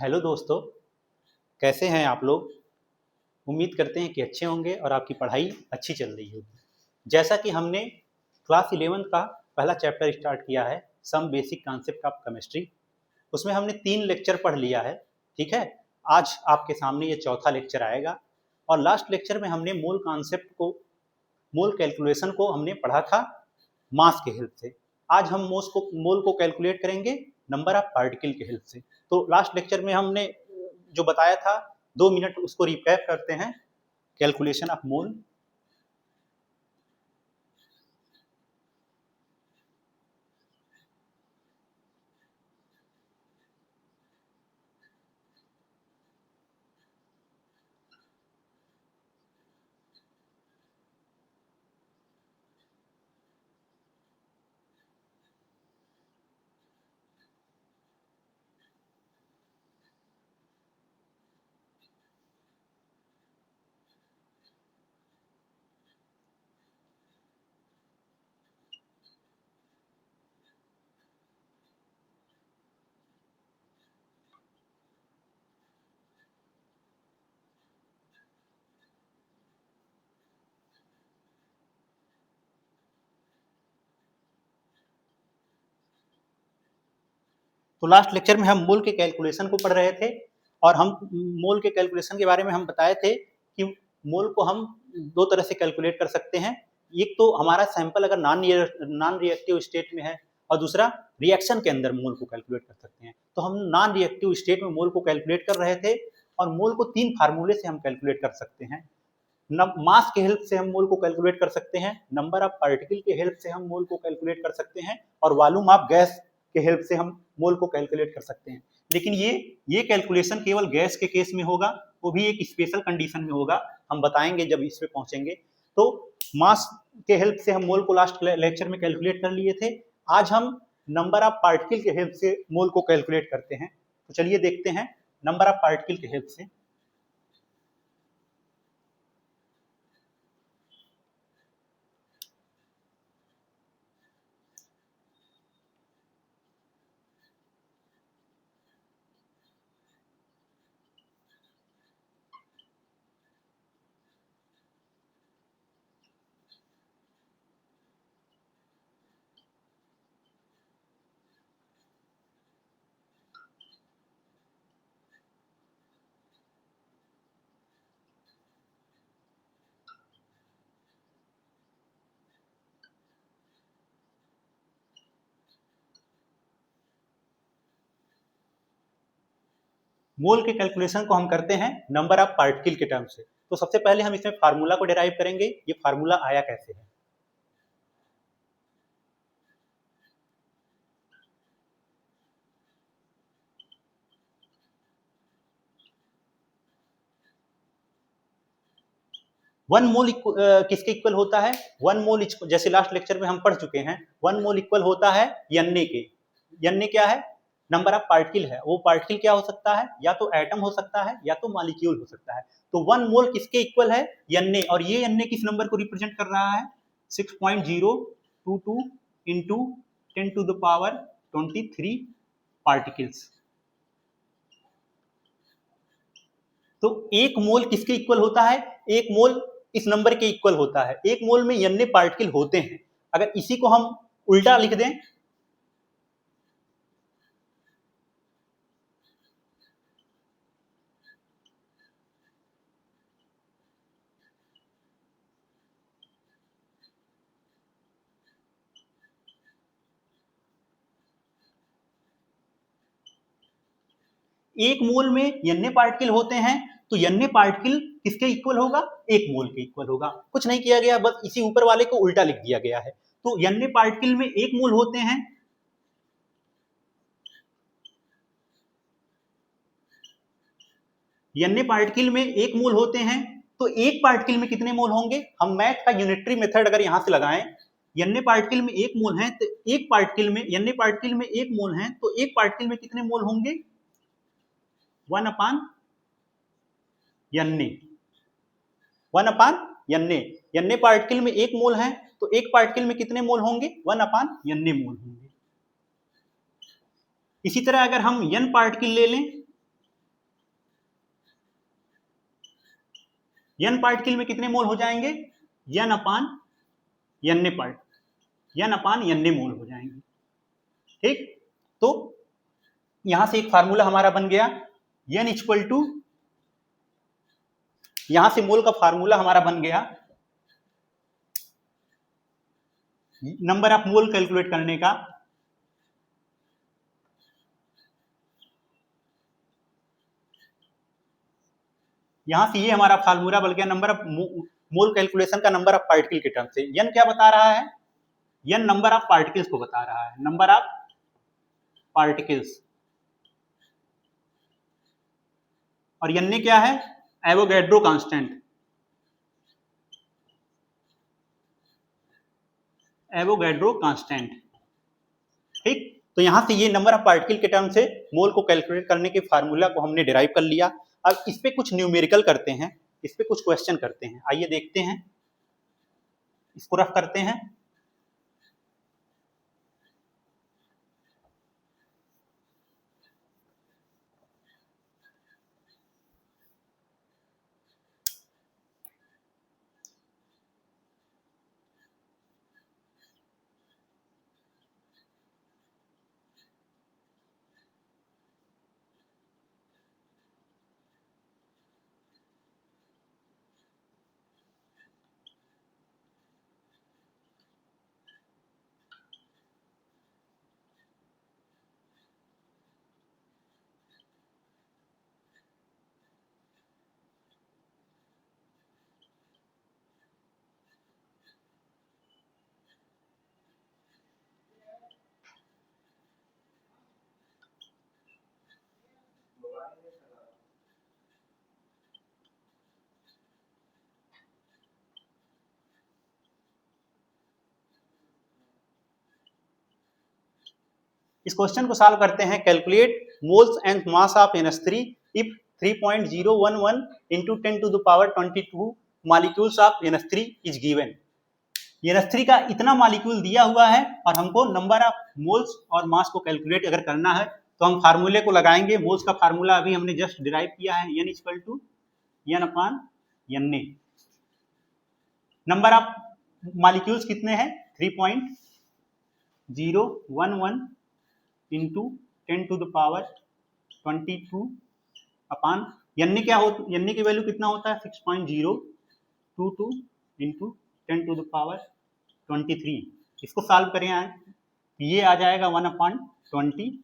Hello दोस्तों, कैसे हैं आप लोग। उम्मीद करते हैं कि अच्छे होंगे और आपकी पढ़ाई अच्छी चल रही होगी। जैसा कि हमने क्लास 11 का पहला चैप्टर स्टार्ट किया है, some basic concept of chemistry. उसमें हमने 3 लेक्चर पढ़ लिया है। ठीक है, आज आपके सामने ये चौथा लेक्चर आएगा। और लास्ट लेक्चर में हमने मूल कॉन्सेप्ट को, मूल कैलकुलेशन को हमने पढ़ा था मास के हेल्प से। आज हम मोल को कैलकुलेट करेंगे नंबर ऑफ पार्टिकल के हेल्प से। तो लास्ट लेक्चर में हमने जो बताया था 2 मिनट उसको रिकैप करते हैं। Calculation of mole. तो लास्ट लेक्चर में हम मोल के कैलकुलेशन को पढ़ रहे थे और हम मोल के कैलकुलेशन के बारे में हम बताए थे कि मोल को हम 2 तरह से कैलकुलेट कर सकते हैं। एक तो हमारा सैंपल अगर नॉन रिएक्टिव स्टेट में है और दूसरा रिएक्शन के अंदर मोल को कैलकुलेट कर सकते हैं। तो हम नॉन रिएक्टिव स्टेट में मोल को कैलकुलेट कर रहे थे और मोल को 3 फार्मूले से हम कैलकुलेट कर सकते हैं। मास के हेल्प से हम मोल को कैलकुलेट कर सकते हैं, नंबर ऑफ पार्टिकल के हेल्प से हम मोल को कैलकुलेट कर सकते हैं और वॉल्यूम ऑफ गैस के हेल्प से हम मोल को कैलकुलेट कर सकते हैं। लेकिन ये कैलकुलेशन केवल गैस के केस में होगा, वो भी एक स्पेशल कंडीशन में होगा, हम बताएंगे जब इस पे पहुंचेंगे। तो मास के हेल्प से हम मोल को लास्ट लेक्चर में कैलकुलेट कर लिए थे। आज हम नंबर ऑफ पार्टिकल के हेल्प से मोल को कैलकुलेट करते हैं। तो चलिए देखते हैं नंबर ऑफ पार्टिकल के हेल्प से। मोल के कैलकुलेशन को हम करते हैं नंबर ऑफ पार्टिकल के टर्म से। तो सबसे पहले हम इसमें फार्मूला को डिराइव करेंगे। ये फार्मूला आया कैसे है। वन मोल किसके इक्वल होता है। वन मोल जैसे लास्ट लेक्चर में हम पढ़ चुके हैं, वन मोल इक्वल होता है एन के। एन क्या है, नंबर ऑफ पार्टिकल है। वो पार्टिकल क्या हो सकता है, या तो एटम हो सकता है या तो मॉलिक्यूल हो सकता है। तो वन मोल किसके इक्वल है, एन। और ये एन किस नंबर को रिप्रेजेंट कर रहा है, 6.022 इंटू 10⁻23 पार्टिकल्स। तो एक मोल किसके इक्वल होता है, एक मोल इस नंबर के इक्वल होता है। एक मोल में n पार्टिकल होते हैं। अगर इसी को हम उल्टा लिख दें, एक मोल में n पार्टिकल होते हैं, तो n पार्टिकल किसके इक्वल होगा, एक मोल के इक्वल होगा। कुछ नहीं किया गया, बस इसी ऊपर वाले को उल्टा लिख दिया गया है। तो n पार्टिकल में एक मोल होते हैं, n पार्टिकल में एक मोल होते हैं। तो एक पार्टिकल में कितने मोल होंगे, हम मैथ का यूनिटरी मेथड अगर यहां से लगाएं, n पार्टिकल में एक मोल है तो एक पार्टिकल में, n पार्टिकल में एक मोल है तो एक पार्टिकल में कितने मोल होंगे, 1/n। 1/n। n पार्टिकल में एक मोल है तो एक पार्टिकल में कितने मोल होंगे, 1/n मोल होंगे। इसी तरह अगर हम n पार्टिकल ले लें, n पार्टिकल में कितने मोल हो जाएंगे, n upon n part, n upon n मोल हो जाएंगे। ठीक, तो यहां से एक फार्मूला हमारा बन गया, n इक्वल टू, यहां से मोल का फार्मूला हमारा बन गया नंबर ऑफ मोल कैलकुलेट करने का, यहां से ये हमारा फार्मूला बन गया नंबर ऑफ मोल कैलकुलेशन का नंबर ऑफ पार्टिकल के टर्म से। n क्या बता रहा है, n नंबर ऑफ पार्टिकल्स को बता रहा है, नंबर ऑफ पार्टिकल्स, और n क्या है, एवोगैड्रो कांस्टेंट, एवोगैड्रो कांस्टेंट। ठीक, तो यहां से ये नंबर ऑफ पार्टिकल के टर्म से मोल को कैलकुलेट करने के फार्मूला को हमने डिराइव कर लिया। अब इस पे कुछ न्यूमेरिकल करते हैं, इस पे कुछ क्वेश्चन करते हैं, आइए देखते हैं, इसको रफ करते हैं। इस क्वेश्चन को सॉल्व करते हैं। Calculate moles and mass of NH3 if 3.011 into 10 to the power 22 molecules of NH3 is given. NH3 का इतना मॉलिक्यूल दिया हुआ है और हमको नंबर ऑफ मोल्स और मास को कैलकुलेट अगर करना है तो हम फार्मूले को लगाएंगे। मोल्स का फार्मूला अभी हमने जस्ट डिराइव किया है, n equal to n upon n। Number of molecules कितने हैं, 3.011 into 10 to the power 22 upon n क्या हो, n की वैल्यू कितना होता है, 6.022 इंटू 10 टू द पावर 23। इसको सॉल्व करें ये आ जाएगा 1/20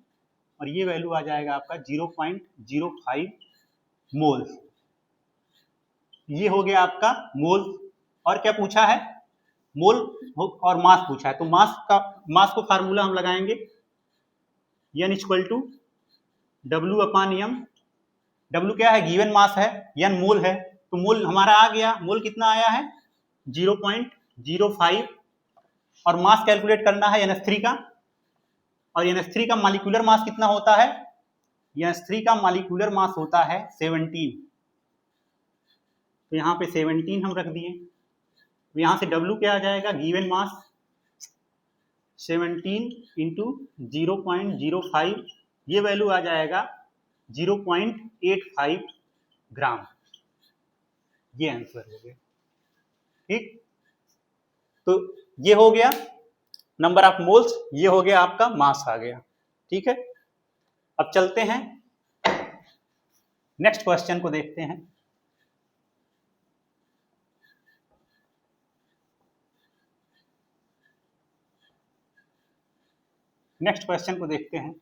और ये वैल्यू आ जाएगा आपका 0.05 मोल्स। ये हो गया आपका मोल। और क्या पूछा है, मोल और मास पूछा है, तो मास को फार्मूला हम लगाएंगे, n equal to W upon m। W क्या है, गिवन मास है, n मोल है, तो मोल हमारा आ गया, मोल कितना आया है 0.05 और मास कैलकुलेट करना है NH3 का, और NH3 का मॉलिक्यूलर मास कितना होता है, NH3 का मॉलिक्यूलर मास होता है 17। तो यहाँ पे 17 हम रख दिए, तो यहाँ से W क्या आ जाएगा, गिवन मास 17 इंटू 0.05, ये वैल्यू आ जाएगा 0.85 ग्राम। ये आंसर हो गया। ठीक, तो ये हो गया नंबर ऑफ मोल्स, ये हो गया आपका मास आ गया। ठीक है, अब चलते हैं नेक्स्ट क्वेश्चन को देखते हैं। नेक्स्ट क्वेश्चन को देखते हैं।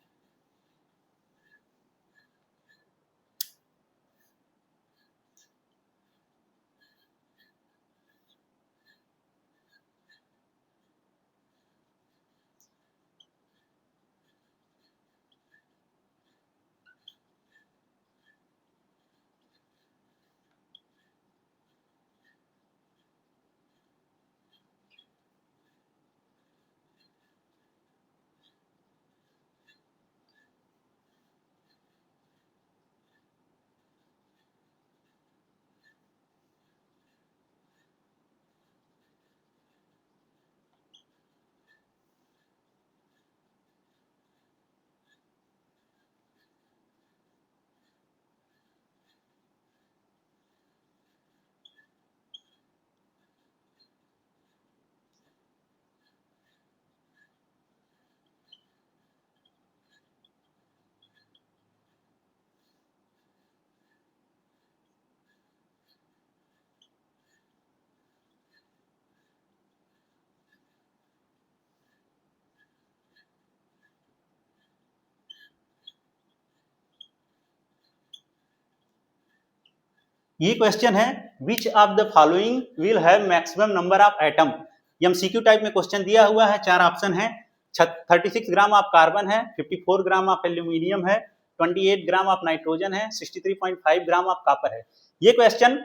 ये क्वेश्चन है which of the following will have maximum number of atom. MCQ type में क्वेश्चन दिया हुआ है, 4 ऑप्शन है। 36 ग्राम ऑफ कार्बन है, 54 ग्राम ऑफ एल्यूमिनियम है, 28 ग्राम ऑफ नाइट्रोजन है, 63.5 ग्राम ऑफ कॉपर है। ये क्वेश्चन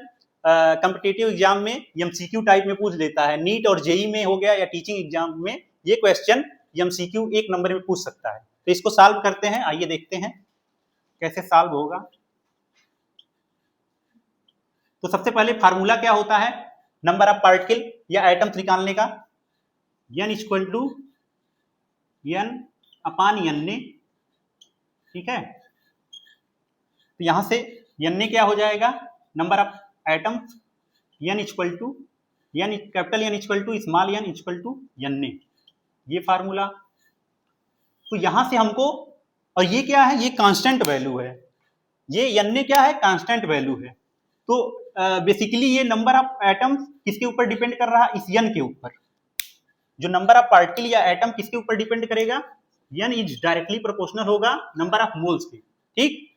कॉम्पिटिटिव एग्जाम में एमसीक्यू टाइप में पूछ लेता है। नीट और जेई में हो गया या टीचिंग एग्जाम में ये क्वेश्चन एमसीक्यू 1 नंबर में पूछ सकता है। तो इसको सॉल्व करते हैं, आइए देखते हैं कैसे सॉल्व होगा। तो सबसे पहले फार्मूला क्या होता है नंबर ऑफ पार्टिकल या एटम्स निकालने का, n equal to n upon n, ठीक है। तो यहां से n क्या हो जाएगा, number of atoms n equal to n capital N equal to small n equal to n, ये फार्मूला। तो यहां से हमको, और ये क्या है, ये कांस्टेंट वैल्यू है, ये n क्या है, कांस्टेंट वैल्यू है। तो बेसिकली ये नंबर ऑफ एटम्स किसके ऊपर डिपेंड कर रहा है, इस n के ऊपर। जो नंबर ऑफ पार्टिकल या एटम किसके ऊपर डिपेंड करेगा, n इज डायरेक्टली प्रोपोर्शनल होगा नंबर ऑफ मोल्स के, ठीक।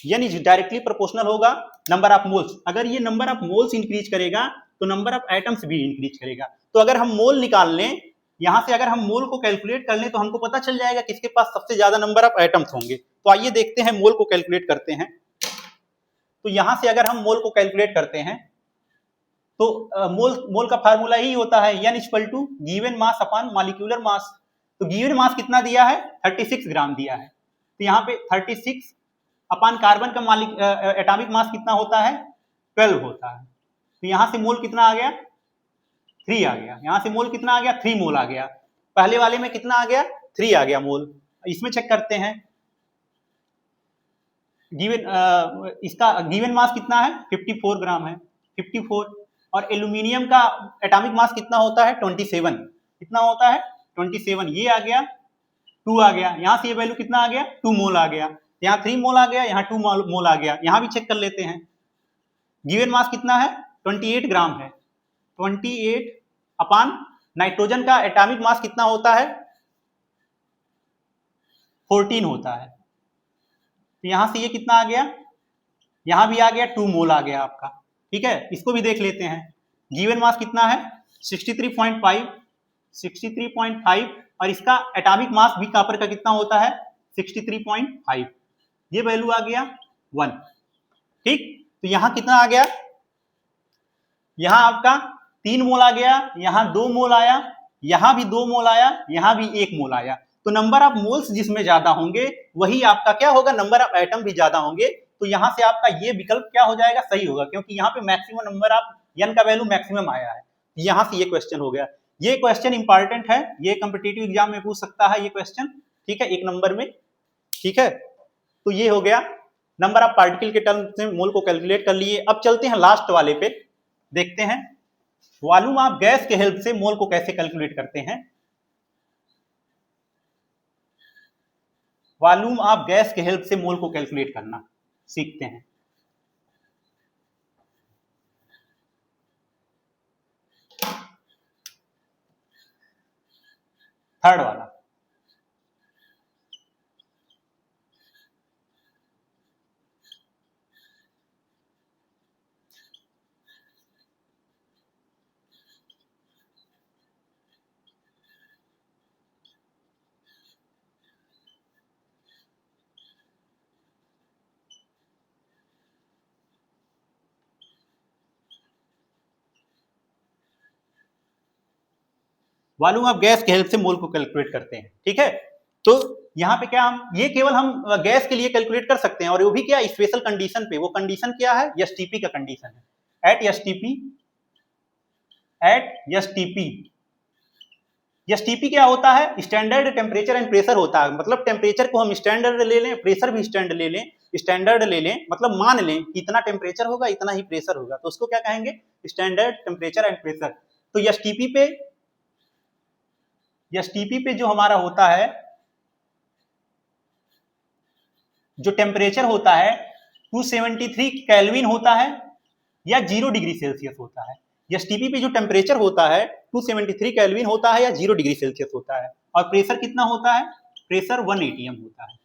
n इज डायरेक्टली प्रोपोर्शनल होगा नंबर ऑफ मोल्स। अगर ये नंबर ऑफ मोल्स इंक्रीज करेगा तो नंबर ऑफ एटम्स भी इंक्रीज करेगा। तो अगर हम मोल निकाल लें, यहां से अगर हम मोल को कैलकुलेट कर लें तो हमको पता चल जाएगा किसके पास सबसे ज्यादा नंबर ऑफ एटम्स होंगे। तो आइए देखते हैं मोल को कैलकुलेट करते हैं। तो यहां से अगर हम मोल को कैलकुलेट करते हैं तो मोल का फार्मूला यही होता है n equal to given mass upon molecular mass. तो गिवन मास कितना दिया है, 36 ग्राम दिया है। तो यहाँ पे 36 अपॉन कार्बन का एटॉमिक मास कितना होता है, 12 होता है। तो यहां से मोल कितना आ गया, 3 आ गया। यहां से मोल कितना आ गया, 3 मोल आ गया। पहले वाले में कितना आ गया, 3 आ गया मोल। इसमें चेक करते हैं इसका गिवन मास कितना है, 54 ग्राम है, 54। और एल्यूमिनियम का एटॉमिक मास कितना होता है, 27। कितना होता है, 27। ये आ गया 2 आ गया। यहां से ये वैल्यू कितना आ गया, 2 मोल आ गया। यहाँ 3 मोल आ गया, यहाँ 2 मोल आ गया। यहाँ भी चेक कर लेते हैं, गिवन मास कितना है, 28 ग्राम है। 28 अपान नाइट्रोजन का एटॉमिक मास कितना होता है, 14 होता है। तो यहां से ये कितना आ गया, यहां भी आ गया 2 मोल आ गया आपका, ठीक है। इसको भी देख लेते हैं, गिवन मास कितना है, 63.5 और इसका एटॉमिक मास भी कॉपर का कितना होता है, 63.5। ये वैल्यू आ गया 1, ठीक। तो यहां कितना आ गया, यहां आपका 3 मोल आ गया, यहां 2 मोल आया, यहां भी 2 मोल आया, यहां भी 1 मोल आया। तो नंबर ऑफ मोल्स जिसमें ज्यादा होंगे वही आपका क्या होगा, नंबर ऑफ एटम भी ज्यादा होंगे। तो यहां से आपका ये विकल्प क्या हो जाएगा, सही होगा, क्योंकि यहाँ पे मैक्सिमम नंबर ऑफ n का वैल्यू मैक्सिमम आया है। यहां से ये क्वेश्चन हो गया। ये क्वेश्चन इंपॉर्टेंट है, ये कॉम्पिटिटिव एग्जाम में पूछ सकता है ये क्वेश्चन, ठीक है, 1 नंबर में, ठीक है। तो ये हो गया नंबर ऑफ पार्टिकल के टर्म्स में मोल को कैलकुलेट कर लिए। अब चलते हैं लास्ट वाले पे, देखते हैं वॉल्यूम ऑफ गैस के हेल्प से मोल को कैसे कैलकुलेट करते हैं। वॉल्यूम ऑफ गैस के हेल्प से मोल को कैलकुलेट करना सीखते हैं। थर्ड वाला, वॉल्यूम ऑफ गैस के हेल्प से मोल को कैलकुलेट करते हैं, ठीक है। तो यहाँ पे क्या, हम ये केवल हम गैस के लिए कैलकुलेट कर सकते हैं, और वो भी क्या, स्पेशल कंडीशन पे। वो कंडीशन क्या है, एसटीपी का कंडीशन है। एट एसटीपी क्या होता है, स्टैंडर्ड टेम्परेचर एंड प्रेशर होता है। मतलब टेम्परेचर को हम स्टैंडर्ड ले लें, प्रेशर भी स्टैंडर्ड ले लें, मतलब मान लें कि इतना टेम्परेचर होगा, इतना ही प्रेशर होगा, तो उसको क्या कहेंगे, स्टैंडर्ड टेम्परेचर एंड प्रेशर। तो एसटीपी पे जो हमारा होता है, जो टेम्परेचर होता है 273 केल्विन होता है या 0 डिग्री सेल्सियस होता है। एसटीपी पे जो टेम्परेचर होता है 273 केल्विन होता है या 0 डिग्री सेल्सियस होता है। और प्रेशर कितना होता है, प्रेशर 1 atm होता है।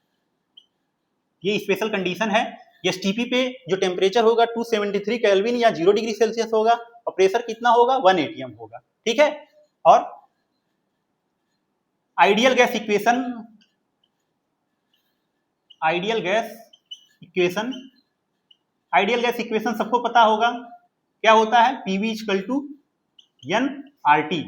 ये स्पेशल कंडीशन है एसटीपी पे जो टेम्परेचर होगा 273 केल्विन या 0 डिग्री सेल्सियस होगा और प्रेशर कितना होगा 1 एटीएम होगा, ठीक है। और ideal gas equation, ideal gas equation सबको पता होगा क्या होता है, PV equal to N R T.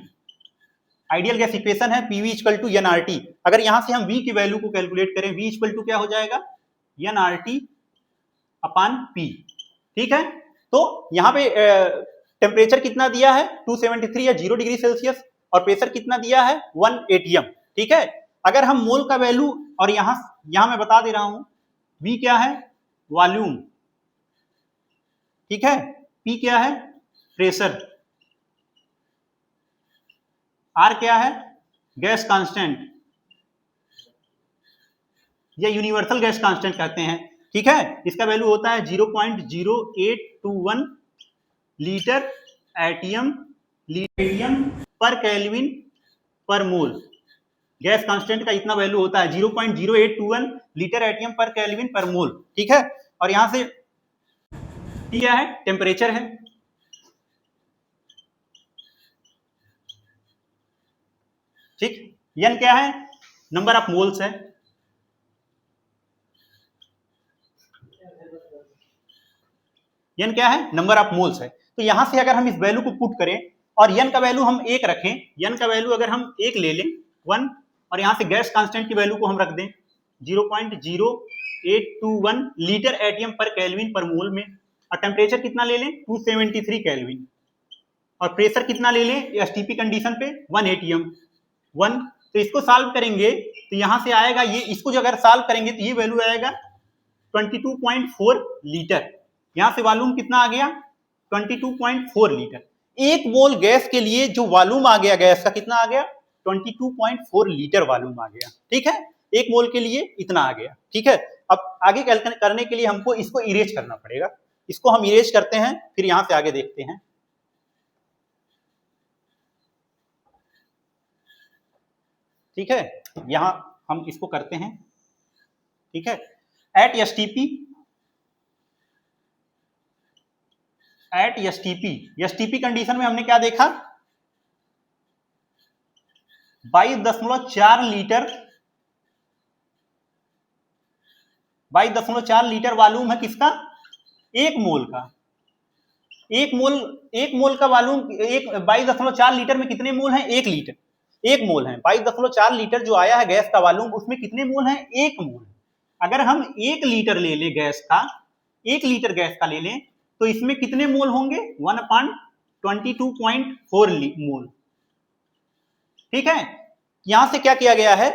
Ideal gas equation है PV equal to N R T. अगर यहां से हम वी की वैल्यू को कैलकुलेट करें, वी इक्वल टू क्या हो जाएगा, N R T upon P, ठीक है। तो यहाँ पे टेम्परेचर कितना दिया है 273 या 0 डिग्री सेल्सियस और प्रेशर कितना दिया है 1 एटीएम, ठीक है। अगर हम मोल का वैल्यू, और यहां मैं बता दे रहा हूं वी क्या है, वॉल्यूम, ठीक है, पी क्या है, प्रेशर, आर क्या है, गैस कांस्टेंट, या यूनिवर्सल गैस कांस्टेंट कहते हैं, ठीक है। इसका वैल्यू होता है 0.0821 लीटर एटीएम पर केल्विन पर मोल। गैस कांस्टेंट का इतना वैल्यू होता है 0.0821 लीटर एटीएम पर केल्विन पर मोल, ठीक है। और यहां से T क्या है, टेम्परेचर है, ठीक। N क्या है, नंबर ऑफ मोल्स है, N क्या है, नंबर ऑफ मोल्स है। तो यहां से अगर हम इस वैल्यू को पुट करें और N का वैल्यू हम 1 रखें, N का वैल्यू अगर हम 1 ले लें 1, और यहां से गैस कांस्टेंट की वैल्यू को हम रख दें 0.0821 लीटर एटीएम पर केल्विन पर मोल में, और टेम्परेचर कितना ले लें 273 केल्विन, और प्रेशर कितना ले लें एसटीपी कंडीशन पे 1 एटीएम 1। तो इसको सॉल्व करेंगे तो यहां से आएगा ये, इसको जो अगर सॉल्व करेंगे तो ये वैल्यू आएगा 22.4 लीटर। यहां से वॉल्यूम कितना आ गया 22.4 लीटर। एक मोल गैस के लिए जो वॉल्यूम आ गया गैस का कितना आ गया 22.4 लीटर वॉल्यूम आ गया, ठीक है। एक मोल के लिए इतना आ गया, ठीक है। अब आगे कैलकुलेट करने के लिए हमको इसको इरेज करना पड़ेगा, इसको हम इरेज करते हैं, फिर यहां से आगे देखते हैं, ठीक है। यहां हम इसको करते हैं, ठीक है। एट एसटीपी कंडीशन में हमने क्या देखा 22.4 लीटर, 22.4 लीटर वॉल्यूम है किसका, एक मोल का। एक मोल का वॉल्यूम, एक 22.4 लीटर में कितने मोल हैं, 1 लीटर, 1 मोल है। 22.4 लीटर जो आया है गैस का वॉल्यूम, उसमें कितने मोल हैं, 1 मोल। अगर हम 1 लीटर ले लें गैस का, 1 लीटर गैस का ले लें तो इसमें कितने मोल होंगे 1/22.4 मोल, ठीक है। यहां से क्या किया गया है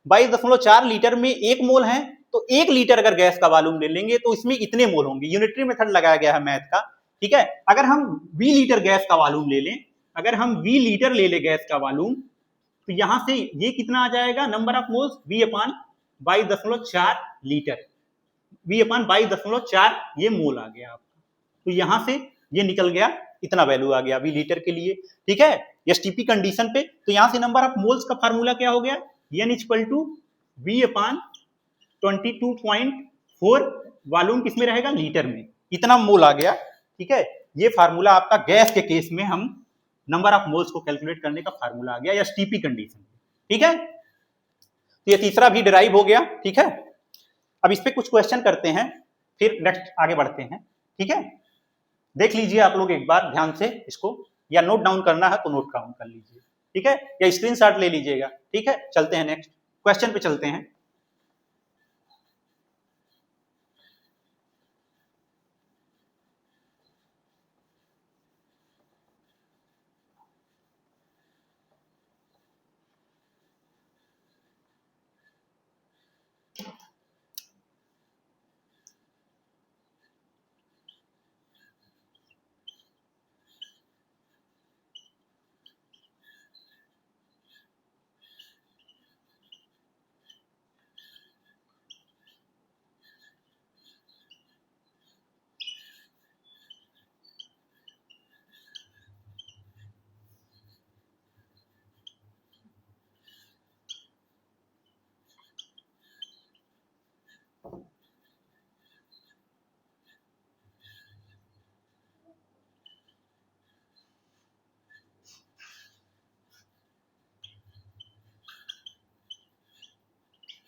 22.4 लीटर में 1 मोल है, तो 1 लीटर अगर गैस का वॉल्यूम ले लेंगे तो इसमें इतने मोल होंगे। यूनिटरी मेथड लगाया गया है मैथ का, ठीक है। अगर हम 20 लीटर गैस का वॉल्यूम ले लें, अगर हम 20 लीटर ले लें गैस का वॉल्यूम, तो यहां से ये कितना आ जाएगा number of moles V upon 22.4 litre, V upon 22.4 ये मोल आ गया आपका। तो यहां से ये निकल गया, इतना वैल्यू आ गया V लीटर के लिए, ठीक है, एसटीपी कंडीशन पे। तो यहां से नंबर ऑफ मोल्स का फार्मूला क्या हो गया N equal to V upon 22.4, volume किसमें रहेगा लीटर में, इतना मोल आ गया, ठीक है। ये फार्मूला आपका गैस के केस में हम नंबर ऑफ मोल्स को कैलकुलेट करने का फार्मूला आ गया एसटीपी कंडीशन, ठीक है। तो ये तीसरा भी डिराइव हो गया, ठीक है। अब इस पे कुछ क्वेश्चन करते हैं, फिर नेक्स्ट आगे बढ़ते हैं, ठीक है। देख लीजिए आप लोग एक बार ध्यान से इसको, या नोट डाउन करना है तो नोट डाउन कर लीजिए, ठीक है, या स्क्रीनशॉट ले लीजिएगा, ठीक है। चलते हैं नेक्स्ट क्वेश्चन पे चलते हैं।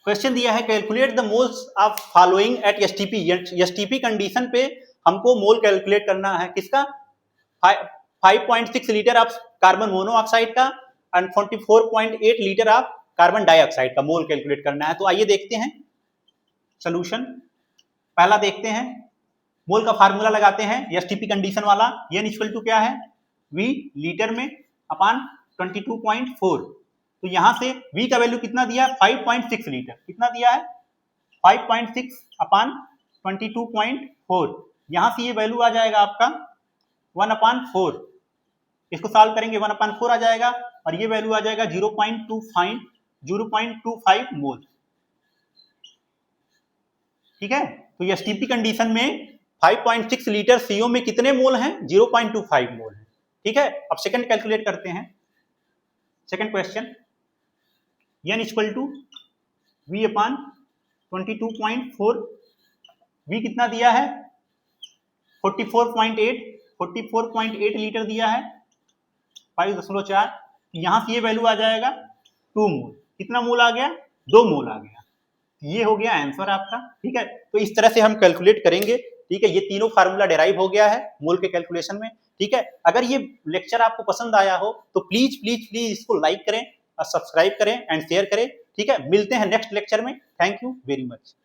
क्वेश्चन दिया है calculate the moles of following at STP. STP condition पे हमको मोल कैलकुलेट करना है किसका, 5.6 लीटर ऑफ कार्बन मोनोऑक्साइड का and 44.8 litre of carbon dioxide का मोल कैलकुलेट करना है। तो आइए देखते हैं सोल्यूशन। पहला देखते हैं, मोल का फार्मूला लगाते हैं एसटीपी कंडीशन वाला। n इक्वल टू क्या है, v लीटर में अपान 22.4। तो यहां से v का वैल्यू कितना दिया, 5.6 लीटर। कितना दिया है, 5.6 अपान 22.4। यहां से ये वैल्यू आ जाएगा आपका 1/4। इसको सॉल्व करेंगे 1/4 आ जाएगा और ये वैल्यू आ जाएगा 0.25 मोल। ठीक है, तो एसटीपी कंडीशन में 5.6 लीटर सीओ में कितने मोल हैं, 0.25 मोल है। ठीक है, अब सेकंड कैलकुलेट करते हैं। Second question, n equal to v upon 22.4। v कितना दिया है, 44.8 लीटर दिया है, 5.4। यहां से ये वैल्यू आ जाएगा 2 मोल। कितना मोल आ गया, 2 मोल आ गया। ये हो गया आंसर आपका। ठीक है, तो इस तरह से हम कैलकुलेट करेंगे। ठीक है, ये तीनों फार्मूला डेराइव हो गया है मोल के कैलकुलेशन में। ठीक है, अगर ये लेक्चर आपको पसंद आया हो तो प्लीज प्लीज प्लीज इसको लाइक करें और सब्सक्राइब करें एंड शेयर करें। ठीक है, मिलते हैं नेक्स्ट लेक्चर में। Thank you very much.